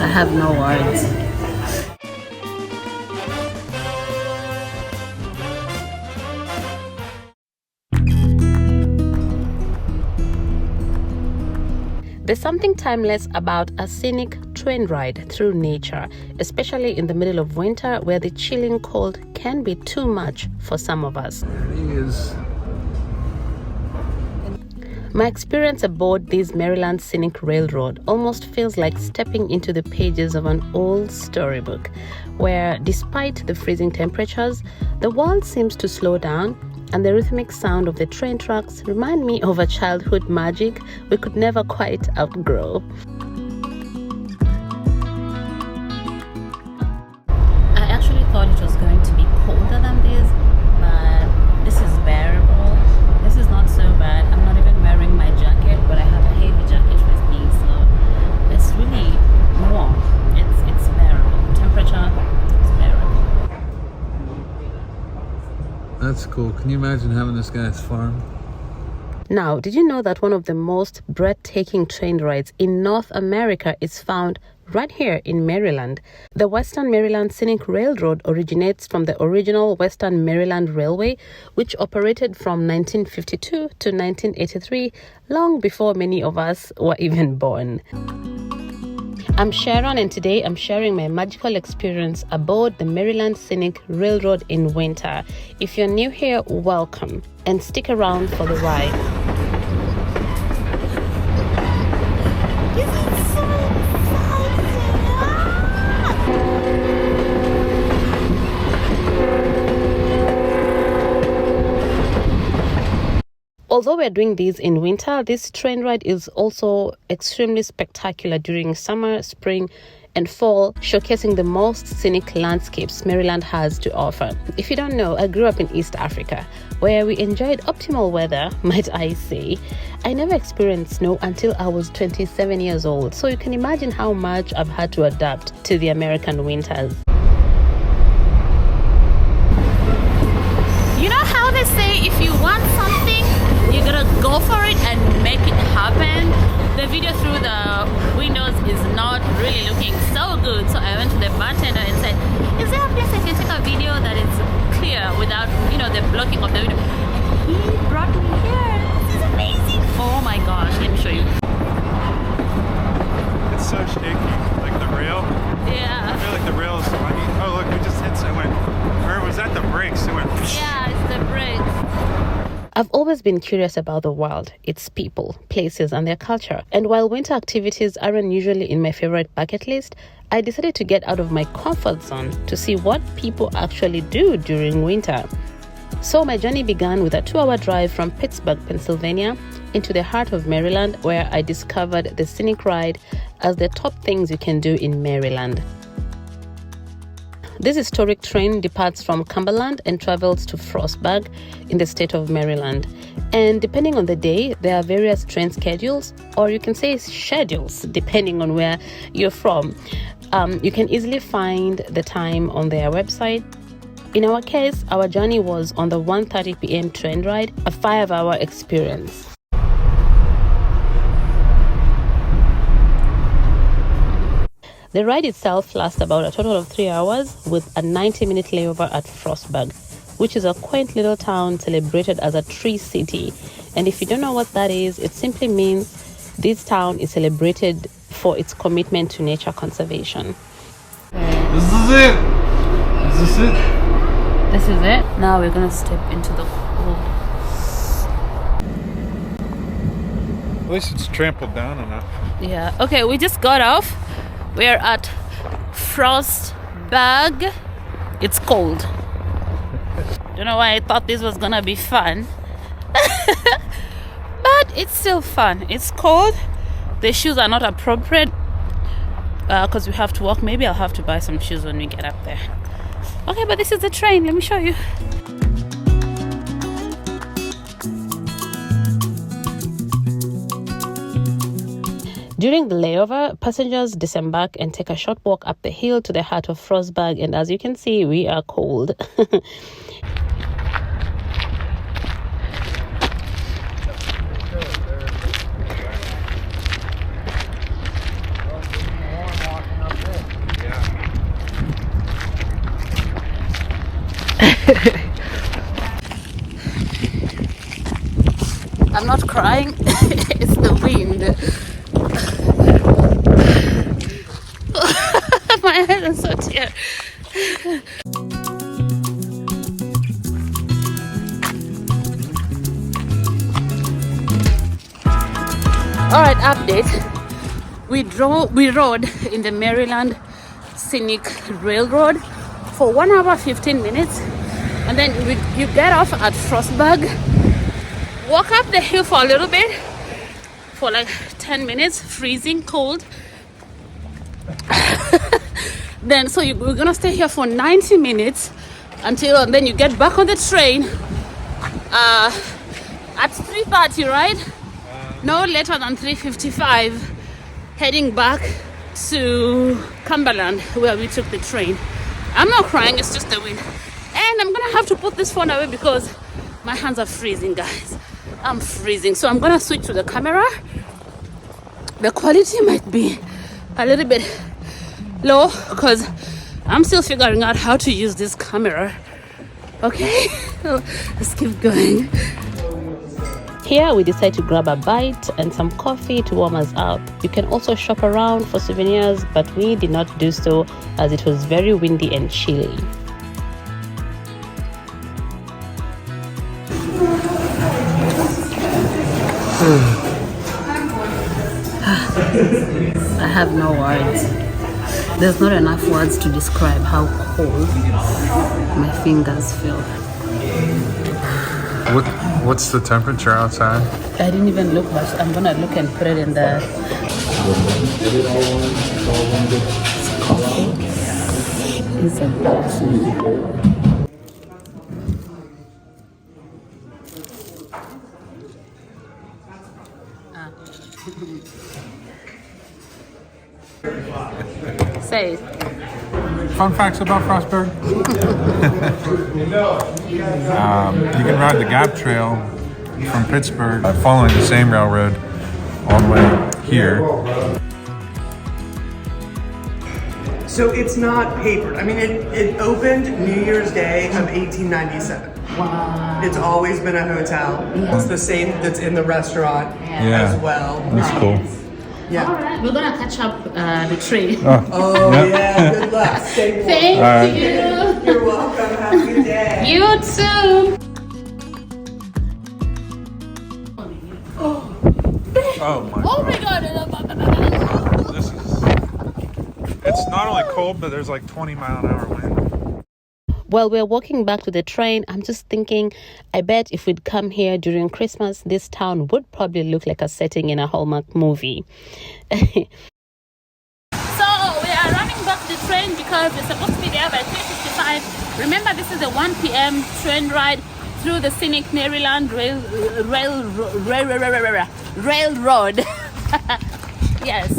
I have no words. There's something timeless about a scenic train ride through nature, especially in the middle of winter where the chilling cold can be too much for some of us. My experience aboard this Maryland Scenic Railroad almost feels like stepping into the pages of an old storybook, where despite the freezing temperatures, the world seems to slow down, and the rhythmic sound of the train tracks remind me of a childhood magic we could never quite outgrow. I actually thought it was going to be colder than this, but this is bearable. This is not so bad. I'm not even wearing my jacket, but I have a heavy jacket with me, so it's really warm. It's bearable. Temperature is bearable. That's cool. Can you imagine having this guy's farm? Now, did you know that one of the most breathtaking train rides in North America is found right here in Maryland? The Western Maryland Scenic Railroad originates from the original Western Maryland Railway, which operated from 1952 to 1983, long before many of us were even born. I'm Sharon, and today I'm sharing my magical experience aboard the Maryland Scenic Railroad in winter. If you're new here, welcome, and stick around for the ride. This is so Although we're doing this in winter, this train ride is also extremely spectacular during summer, spring, and fall, showcasing the most scenic landscapes Maryland has to offer. If you don't know, I grew up in East Africa, where we enjoyed optimal weather, might I say. I never experienced snow until I was 27 years old, so you can imagine how much I've had to adapt to the American winters. You know how they say if you want something, you gotta go for it and make it happen. The video through the windows is not really looking so good, so I went to the bartender and said, is there a place I can take a video that is clear without, the blocking of the video? He brought me here. This is amazing. Oh my gosh, let me show you. It's so shaky, like the rail. Yeah. I feel like the rail is funny. Oh look, we just hit someone. Or was that the brakes? It went. Yeah, it's the brakes. I've always been curious about the world, its people, places, and their culture. And while winter activities aren't usually in my favorite bucket list, I decided to get out of my comfort zone to see what people actually do during winter. So my journey began with a 2-hour drive from Pittsburgh, Pennsylvania, into the heart of Maryland, where I discovered the scenic ride as the top things you can do in Maryland. This historic train departs from Cumberland and travels to Frostburg in the state of Maryland. And depending on the day, there are various train schedules, or you can say schedules, depending on where you're from. You can easily find the time on their website. In our case, our journey was on the 1:30 p.m. train ride, a 5-hour experience. The ride itself lasts about a total of 3 hours with a 90-minute layover at Frostburg, which is a quaint little town celebrated as a tree city. And if you don't know what that is, it simply means this town is celebrated for its commitment to nature conservation. This is it! Is this it? This is it. Now we're gonna step into the cold. At least it's trampled down enough. Yeah. Okay, we just got off. We're at Frostburg. It's cold. Don't know why I thought this was gonna be fun. But it's still fun. It's cold. The shoes are not appropriate because we have to walk. Maybe I'll have to buy some shoes when we get up there. Okay, but this is the train. Let me show you. During the layover, passengers disembark and take a short walk up the hill to the heart of Frostburg, and as you can see, we are cold. I'm not crying. It's the wind. My head is so tear. All right, update. We rode in the Maryland Scenic Railroad for 1 hour 15 minutes, and then you get off at Frostburg, walk up the hill for a little bit for like 10 minutes, freezing cold. Then we're gonna stay here for 90 minutes and then you get back on the train at 3:30, right? No later than 3:55, heading back to Cumberland where we took the train. I'm not crying, it's just the wind. And I'm gonna have to put this phone away because my hands are freezing, guys. I'm freezing. So I'm gonna switch to the camera. The quality might be a little bit low because I'm still figuring out how to use this camera. Okay, let's keep going. Here we decide to grab a bite and some coffee to warm us up. You can also shop around for souvenirs, but we did not do so as it was very windy and chilly. I have no words. There's not enough words to describe how cold my fingers feel. What's the temperature outside? I didn't even look, but I'm gonna look and put it in the coffee. It's a Say it. Fun facts about Frostburg. You can ride the Gap Trail from Pittsburgh, following the same railroad all the way here. So it's not papered. I mean, it opened New Year's Day of 1897. Wow. It's always been a hotel. It's the same that's in the restaurant as well. That's cool. Yeah. All right, we're gonna catch up the train. Oh yeah. Good luck. Stay warm. Thank you. You're welcome. Have a good day. You too. Oh my Oh my god. God. It's not only cold, but there's like 20-mile-an-hour wind. While we're walking back to the train, I'm just thinking, I bet if we'd come here during Christmas, this town would probably look like a setting in a Hallmark movie. So we are running back to the train because we're supposed to be there by 3:55. Remember, this is a 1 p.m. train ride through the Scenic Maryland Railroad. Yes.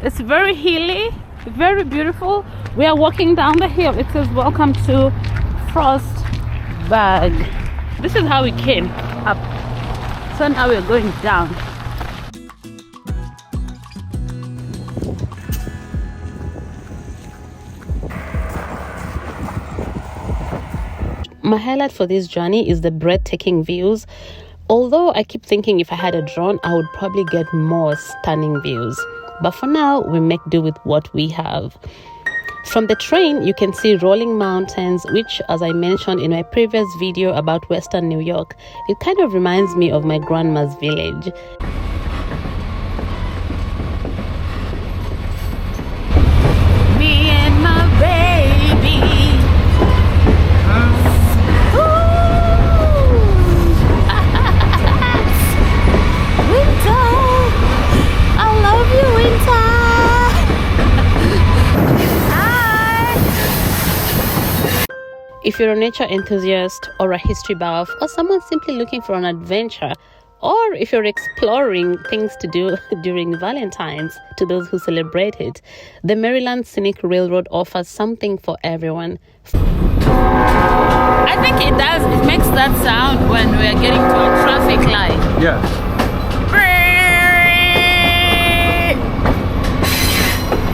It's very hilly, very beautiful. We are walking down the hill. It says welcome to Frostburg. This is how we came up. So now we're going down. My highlight for this journey is the breathtaking views. Although I keep thinking if I had a drone, I would probably get more stunning views. But for now, we make do with what we have. From the train, you can see rolling mountains, which, as I mentioned in my previous video about Western New York, it kind of reminds me of my grandma's village. Me and my baby. Winter, I love you, Winter. If you're a nature enthusiast or a history buff or someone simply looking for an adventure, or if you're exploring things to do during Valentines to those who celebrate it, the Maryland Scenic Railroad offers something for everyone. I think it does. It makes that sound when we're getting to a traffic light. Yeah.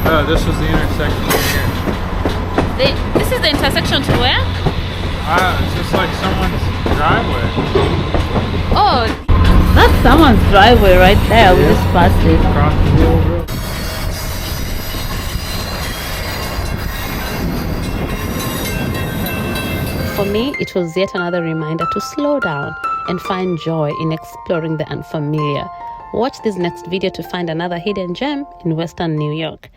Oh, this was the intersection here. This is the intersection to where? It's just like someone's driveway. Oh, that's someone's driveway right there. We just passed it. Across the whole road. For me, it was yet another reminder to slow down and find joy in exploring the unfamiliar. Watch this next video to find another hidden gem in Western New York.